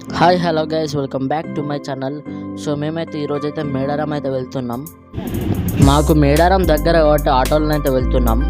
Hi hello guys, welcome back to my channel. So మేమైతే ఈరోజైతే మేడారం అయితే వెళ్తున్నాం. మాకు మేడారం దగ్గర కాబట్టి ఆటోలను అయితే వెళ్తున్నాం.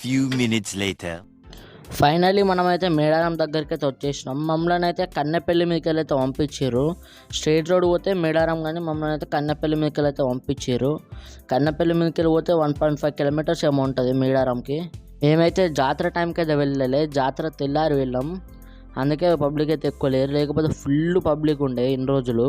Few minutes later. ఫైనల్లీ మనమైతే మేడారం దగ్గరికి అయితే వచ్చేసినాం. మమ్మల్ని అయితే కన్నెపల్లి మీదకి అయితే పంపించారు. స్ట్రైట్ రోడ్ పోతే మేడారం, కానీ మమ్మల్ని అయితే కన్నెపల్లి మీదకి అయితే పంపించారు. కన్నెపల్లి మీదకి పోతే 1.5 కిలోమీటర్స్ ఏమో ఉంటుంది మేడారంకి. మేమైతే జాతర టైంకి అయితే వెళ్ళలే, జాతర తెల్లారి వెళ్ళాం. అందుకే పబ్లిక్ అయితే ఎక్కువ లేరు, లేకపోతే ఫుల్ పబ్లిక్ ఉండే ఇన్ని రోజులు.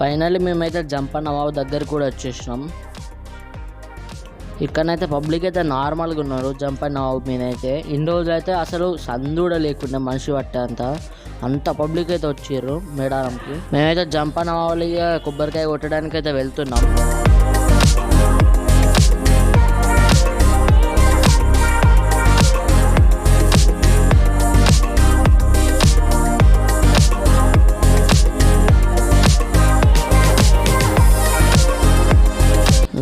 ఫైనల్లీ మేమైతే జంపన్న వాగు దగ్గర కూడా వచ్చేసినాం. ఇక్కడనైతే పబ్లిక్ అయితే నార్మల్గా ఉన్నారు. జంపన్న వాగు మీద అయితే ఇన్ని రోజులు అయితే అసలు సందూడ లేకుండా మనిషి పట్టే అంత పబ్లిక్ అయితే వచ్చారు మేడారంకి. మేమైతే జంపన్న వాగులో కొబ్బరికాయ కొట్టడానికి అయితే వెళ్తున్నాం.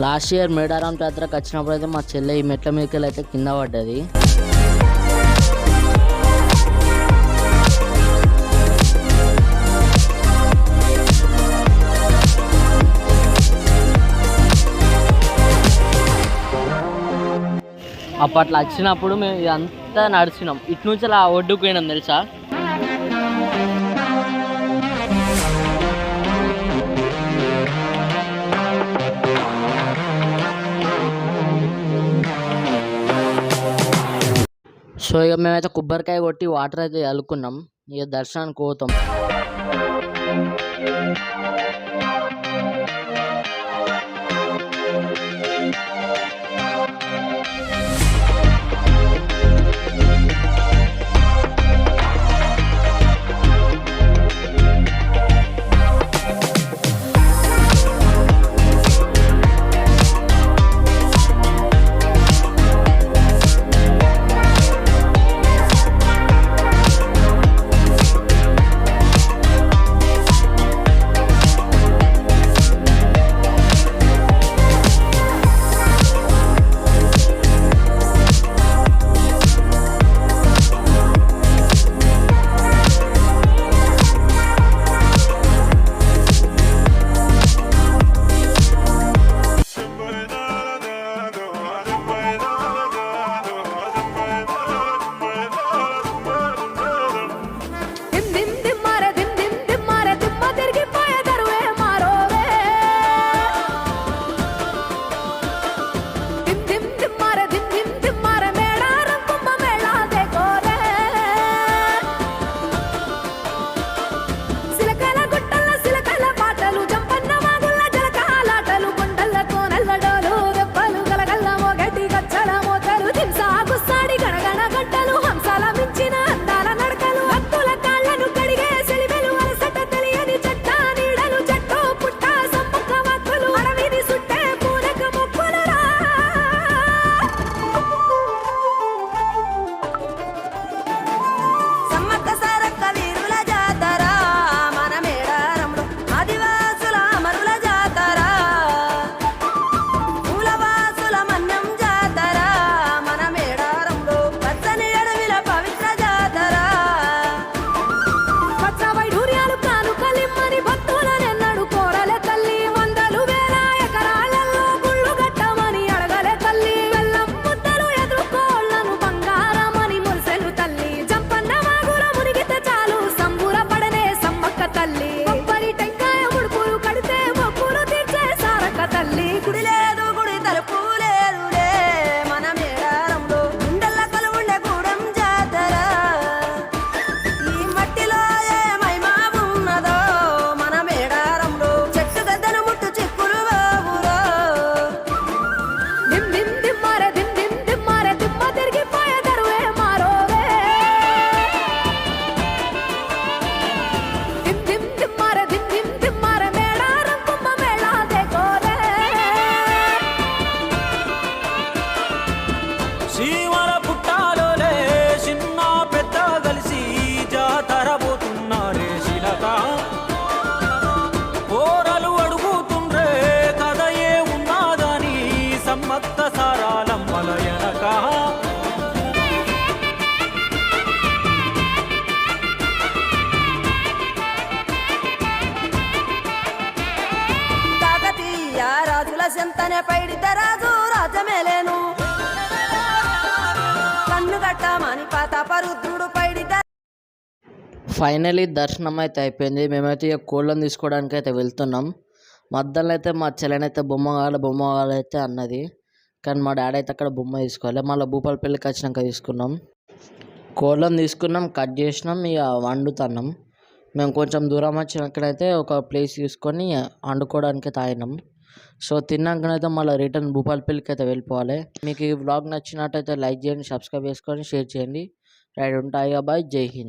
లాస్ట్ ఇయర్ మేడారం జాతరకు వచ్చినప్పుడు అయితే మా చెల్లె ఈ మెట్ల మీదకి అయితే కింద పడ్డది. అప్పట్లో వచ్చినప్పుడు మేము ఇదంతా నడిచినాం, ఇటు నుంచి అలా ఒడ్డుకు పోయినాం తెలుసా. సో ఇక మేమైతే కొబ్బరికాయ కొట్టి వాటర్ అయితే చల్లుకున్నాం. ఇక దర్శనానికి పోతాం. చెంతనే పైడితే రాజు రాజమేలేను కన్ను గట్టమని ప్రతాపరుద్రుడు పైడితే. ఫైనలీ దర్శనం అయితే అయిపోయింది. మేమైతే ఇక కోళ్ళని తీసుకోవడానికి అయితే వెళ్తున్నాం. మధ్యలో అయితే మా చెల్లెనైతే బొమ్మ కావాలి అయితే అన్నది, కానీ మా డాడీ అయితే అక్కడ బొమ్మ తీసుకోవాలి. మళ్ళీ భూపాలపల్లికి వచ్చినాక తీసుకున్నాం. కోళ్ళని తీసుకున్నాం, కట్ చేసినాం, ఇక వండుతున్నాం. మేము కొంచెం దూరం వచ్చినక్కడైతే ఒక ప్లేస్ తీసుకొని వండుకోవడానికి తాగినాం. సో తిన్నాకనైతే మళ్ళీ రిటర్న్ భూపాలపల్లికి అయితే వెళ్ళిపోవాలి. మీకు ఈ వ్లాగ్ నచ్చినట్టయితే లైక్ చేయండి, సబ్స్క్రైబ్ చేసుకొని షేర్ చేయండి. రైట్ ఉంటాయి. బాయ్, జై హింద్.